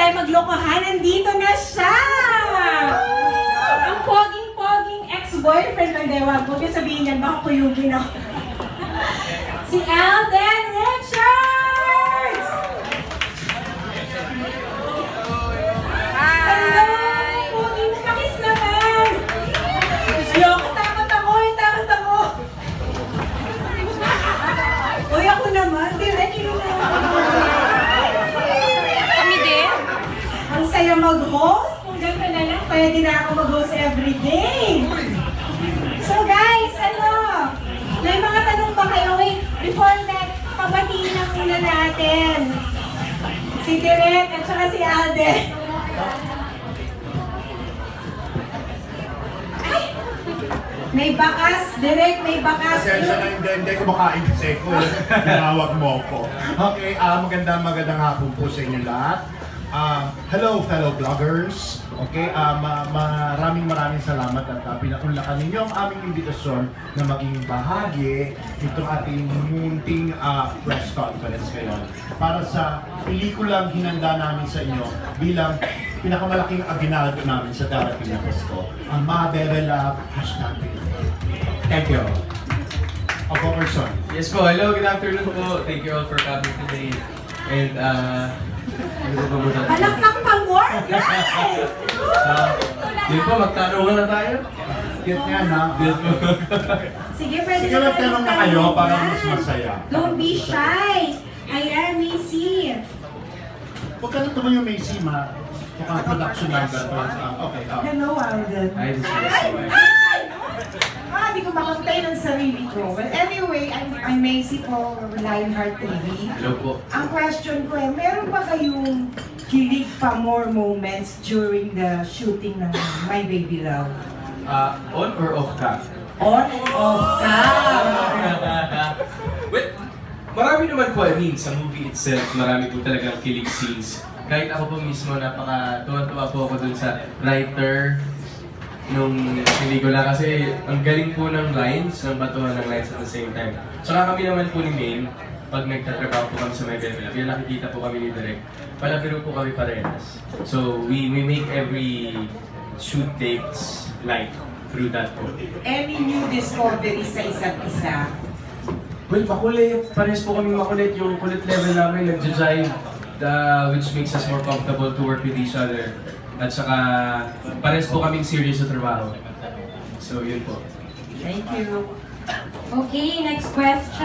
tayo maglokohan. Nandito na siya! Ang poging-poging ex-boyfriend ng Dewa. Huwag niyo sabihin yan, baka kuyugin ako. Si Alden Richards! Hello! Poging mo, pakis naman! Ayoko, takot ako. Uy, ako naman. Direk, yun na. Kami din. Ang saya mag-host. Kung gano'n na lang, pwede na ako mag-host everyday. So guys, may mga tanong ba kayo? Wait, before that, pabatiin na muna natin. Si Direk at saka si Alden. Ay! May bakas, Direk, may bakas. Pasensya na hindi ko makain kasi ko. Nanawag mo ko. Okay, magandang hapon po sa inyo lahat. Hello fellow vloggers. Okay, maraming salamat at pinaunlakan ninyo ang aming imbitasyon na maging bahagi nitong ating munting press conference ngayon para sa pelikulang hinanda namin sa inyo bilang pinakamalaking aginaldo namin sa darating na Pasko, ang Mabebela #. Thank you. Ako, Orson. Yes po, hello, good afternoon po. Thank you all for coming today. And, Palakpak pang work, guys! yun po, magtanungan na tayo. Cute nga na. Yes po. Sige, pwede Sige, magtanong na kayo para mas masaya. Don't be shy. Ayan, Missy. Huwag ka na tumayo, Macy, ma. Mukhang production number. Okay, Hello, Alden. Hi, this is Macy. Ay! Di ko makantay ng sarili ko. Well, anyway, I'm Macy for Lionheart TV. Hello po. Ang question ko meron ba kayong kilig pa more moments during the shooting ng My Baby Love? On or off cam? On and off cam! Well, marami naman po, I mean, sa movie itself, marami po talagang kilig scenes. Kahit ako po mismo, tuwa-tuwa po ako dun sa writer nung hindi ko na kasi ang galing po ng lines, ng batuhan ng lines at the same time. Saka kami naman po ni Maine, pag nagtatrabaho po kami sa My Baby Love, yung nakikita po kami ni Direk, palabiro po kami parehas. So we make every shoot dates light through that po. Any new discoveries sa isa't isa? Well, makulit. Parehas po kami makulit. Yung kulit level namin nagja-jive, which makes us more comfortable to work with each other. At saka, parehas po kaming serious sa trabaho. So, yun po. Thank you. Okay, next question.